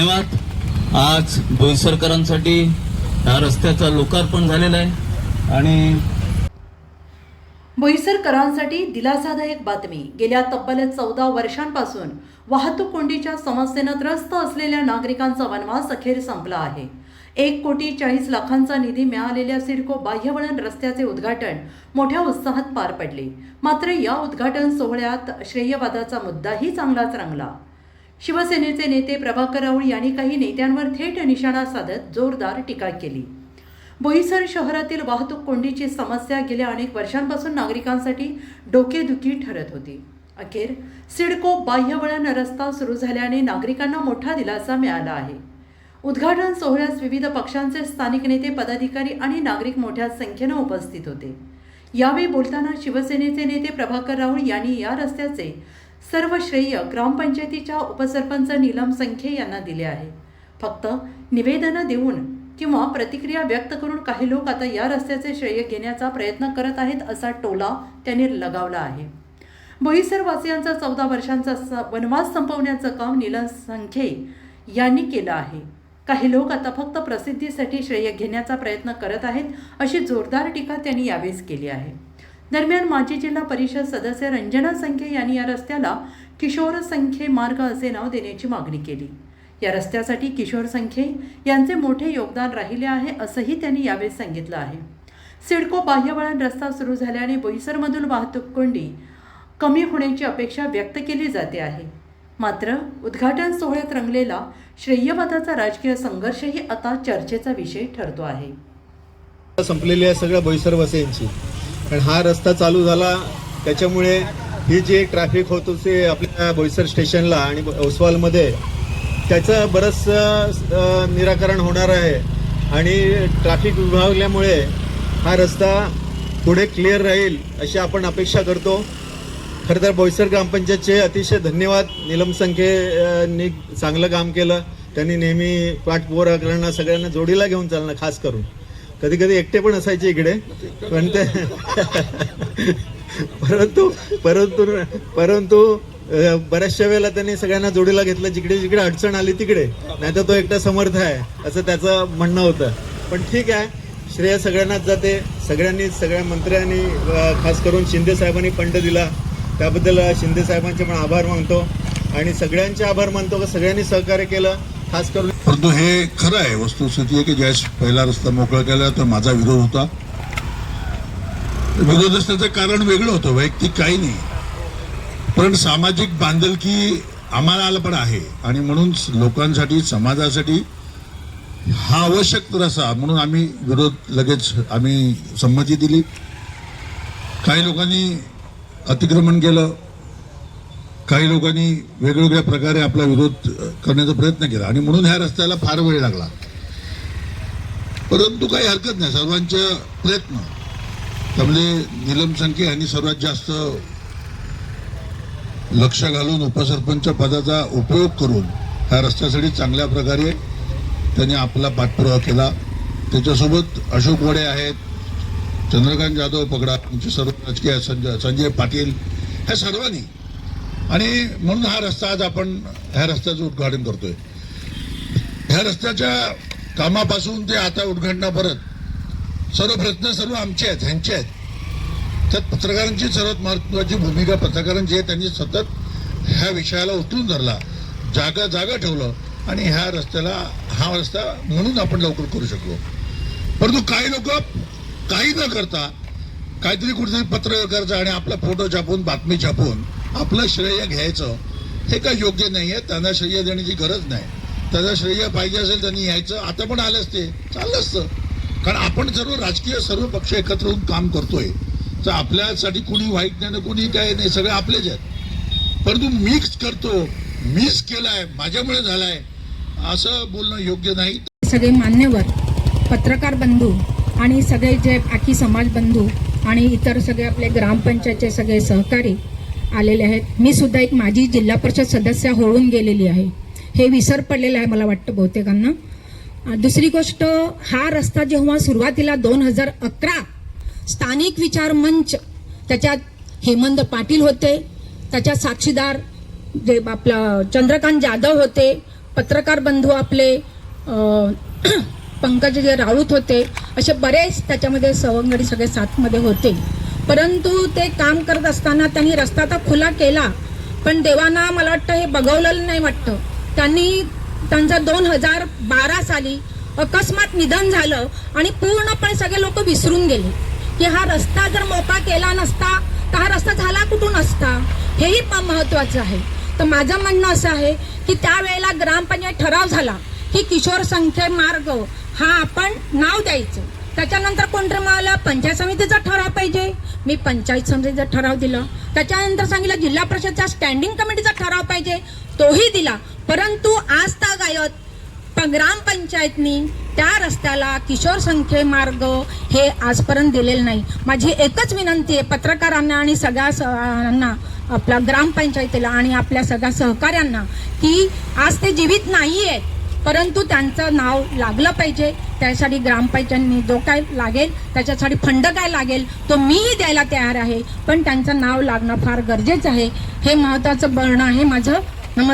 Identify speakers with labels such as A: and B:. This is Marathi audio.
A: धन्यवाद। आज बोईसरकरांसाठी या रस्त्याचं लोकार्पण झालेलं आहे आणि
B: बोईसरकरांसाठी दिलासादायक बातमी। गेल्या तब्बल 14 वर्षांपासून वाहतूक कोंडीच्या समस्येनं त्रस्त असलेल्या नागरिकांचा वनवास अखेर संपला आहे। 1,40,00,000 निधी मिळालेल्या सिडको बाह्यवळण रस्त्याचे उद्घाटन मोठ्या उत्साहात पार पडले। मात्र या उद्घाटन सोहळ्यात श्रेयवादाचा मुद्दाही चांगलाच रंगला। शिवसेनेचे नेते प्रभाकर राऊळ यांनी काही नेत्यांवर थेट निशाणा साधत जोरदार टीका केली। बोईसर शहरातील वाहतूक कोंडीची समस्या गेल्या अनेक वर्षांपासून नागरिकांसाठी डोकेदुखी ठरत होती। अखेर सिडको बाह्यवळण रस्ता सुरू झाल्याने नागरिकांना मोठा दिलासा मिळाला आहे। उद्घाटन सोहळ्यास विविध पक्षांचे स्थानिक नेते, पदाधिकारी आणि नागरिक मोठ्या संख्येने उपस्थित होते। यावेळी बोलताना शिवसेनेचे नेते प्रभाकर राऊळ यांनी या रस्त्याचे सर्व श्रेय ग्रामपंचायतीच्या उपसरपंच नीलम संखे यांना दिले आहे। फक्त निवेदनं देऊन किंवा प्रतिक्रिया व्यक्त करून काही लोक आता या रस्त्याचे श्रेय घेण्याचा प्रयत्न करत आहेत असा टोला त्यांनी लगावला आहे। बोईसरवासियांचा 14 वर्षांचा वनवास संपवण्याचं काम नीलम संखे यांनी केलं आहे। काही लोक आता फक्त प्रसिद्धीसाठी श्रेय घेण्याचा प्रयत्न करत आहेत अशी जोरदार टीका त्यांनी यावेळी केली आहे। दरम्यान माजी जिल्हा परिषद सदस्य रंजना संखे यांनी या रस्त्याला किशोर संखे मार्ग असे नाव देण्याची मागणी केली। या रस्त्यासाठी किशोर संखे यांचे मोठे योगदान राहिले आहे असंही त्यांनी यावेळी सांगितलं आहे। सिडको बाह्यवळण रस्ता सुरू झाल्याने बोईसरमधून वाहतूक कोंडी कमी होण्याची अपेक्षा व्यक्त केली जाते आहे। मात्र उद्घाटन सोहळ्यात रंगलेला श्रेयवादाचा राजकीय संघर्षही आता चर्चेचा विषय ठरतो आहे।
C: संपलेली आहे सगळ्या बोईसरवासियांची, कारण हा रस्ता चालू झाला त्याच्यामुळे ही जी ट्रॅफिक होत होती आपल्या बोईसर स्टेशनला आणि ओसवालमध्ये त्याचं बरंच निराकरण होणार आहे आणि ट्रॅफिक विभागल्यामुळे हा रस्ता पुढे क्लिअर राहील अशी आपण अपेक्षा करतो। खरं तर बोईसर ग्रामपंचायतचे अतिशय धन्यवाद। नीलम संख्येंनी चांगलं काम केलं। त्यांनी नेहमी पाठपुरावा करणं, सगळ्यांना जोडीला घेऊन चालणं, खास करून कधी कधी एकटे पण असायचे इकडे, पण ते परंतु बऱ्याचशा वेळेला त्यांनी सगळ्यांना जोडीला घेतलं, जिकडे जिकडे अडचण आली तिकडे, नाहीतर तो एकटा समर्थ आहे असं त्याचं म्हणणं होतं। पण ठीक आहे, श्रेय सगळ्यांनाच जाते। सगळ्यांनी, सगळ्या मंत्र्यांनी, खास करून शिंदे साहेबांनी फंड दिला, त्याबद्दल शिंदे साहेबांचे पण आभार मानतो आणि सगळ्यांचे आभार मानतो की सगळ्यांनी सहकार्य केलं, खास करून।
D: परंतु हे खरं आहे, वस्तुस्थिती आहे की ज्यावेळेस पहिला रस्ता मोकळा केला तर माझा विरोध होता। विरोध असण्याचं कारण वेगळं होतं, वैयक्तिक काही नाही, पण सामाजिक बांधिलकी आम्हाला पण आहे आणि म्हणून लोकांसाठी, समाजासाठी हा आवश्यक रस्ता म्हणून आम्ही लगेच संमती दिली। काही लोकांनी अतिक्रमण केलं, काही लोकांनी वेगवेगळ्या प्रकारे आपला विरोध करण्याचा प्रयत्न केला आणि म्हणून ह्या रस्त्याला फार वेळ लागला। परंतु काही हरकत नाही, सर्वांचे प्रयत्न, त्यामुळे नीलम संखे यांनी सर्वात जास्त लक्ष घालून उपसरपंच पदाचा उपयोग करून ह्या रस्त्यासाठी चांगल्या प्रकारे त्यांनी आपला पाठपुरावा केला। त्याच्यासोबत अशोक वडे आहेत, चंद्रकांत जाधव पगडा, तुमचे सर्व राजकीय, संजय पाटील, ह्या सर्वांनी, आणि म्हणून हा रस्ता आज आपण ह्या रस्त्याचं उद्घाटन करतोय। ह्या रस्त्याच्या कामापासून ते आता उद्घाटनापर्यंत सर्व प्रयत्न सर्व आमचे आहेत, ह्यांचे आहेत। त्यात पत्रकारांची सर्वात महत्वाची भूमिका, पत्रकारांची आहे, त्यांनी सतत ह्या विषयाला उचलून धरला, जागा ठेवलं आणि ह्या रस्त्याला, हा रस्ता म्हणून आपण लवकर करू शकलो। परंतु काही लोक काही न करता काहीतरी कुठेतरी पत्र करायचं आणि आपला फोटो छापून, बातमी छापून आपलं श्रेय घ्यायचं, हे काही योग्य नाही आहे। त्यांना श्रेय देण्याची गरज नाही, त्यांना श्रेय पाहिजे असेल त्यांनी यायचं, आता पण आलं असते, चाललं असतं, कारण आपण सर्व राजकीय सर्व पक्ष एकत्र होऊन काम करतोय, तर आपल्यासाठी कुणी वाईट नाही, कुणी काय नाही, सगळे आपलेच आहेत। परंतु मिक्स करतो, मिस केलाय, माझ्यामुळे झालाय असं बोलणं योग्य नाही।
E: सगळे मान्यवर, पत्रकार बंधू आणि सगळे जे बाकी समाज बंधू आणि इतर सगळे आपले ग्रामपंचायतचे सगळे सहकारी आलेले आहेत। मी सुद्धा एक माजी जिल्हा परिषद सदस्य होऊन गेलेली आहे, हे विसर पडलेलं आहे मला वाटतं बहुतेकांना। दुसरी गोष्ट, हा रस्ता जेव्हा सुरुवातीला 2011 स्थानिक विचार मंच, त्याच्यात हेमंत पाटील होते, त्याच्यात साक्षीदार जे आपला चंद्रकांत जाधव होते, पत्रकार बंधू आपले पंकज जे राऊत होते, असे बरेच त्याच्यामध्ये सवंगडी सगळे साथमध्ये होते. परंतु ते काम करत असताना त्यांनी रस्ता तर खुला केला, पण देवांना मला वाटतं हे बघवलेलं नाही वाटतं. त्यांचं 2012 साली अकस्मात निधन झालं आणि पूर्णपणे सगळे लोक विसरून गेले की हा रस्ता जर मोकळा केला नसता तर हा रस्ता झाला कुठून असता, हेही महत्वाचं आहे. तर माझं म्हणणं असं आहे की त्यावेळेला ग्रामपंचायत ठराव झाला की किशोर संख्ये मार्ग हा आपण नाव द्यायचं. त्याच्यानंतर कोणतं मला पंचायत समितीचा ठराव पाहिजे, मी पंचायत समितीचा ठराव दिला. त्याच्यानंतर सांगितलं जिल्हा परिषदच्या स्टँडिंग कमिटीचा ठराव पाहिजे, तोही दिला. परंतु आज तागायत ग्रामपंचायतनी त्या रस्त्याला किशोर संख्ये मार्ग हे आजपर्यंत दिलेलं नाही. माझी एकच विनंती आहे पत्रकारांना आणि सगळ्यांना, आपल्या ग्रामपंचायतीला आणि आपल्या सगळ्या सहकाऱ्यांना, की आज ते जीवित नाही आहेत, परंतु त्यांचं नाव लागलं पाहिजे. त्यासाठी ग्रामपंचायतीने जो काय लागेल त्याच्यासाठी फंड काय लागेल तो मीही द्यायला तयार आहे, पण त्यांचं नाव लागणं फार गरजेचं आहे. हे महत्त्वाचं बोलणं आहे माझं. नमस्कार.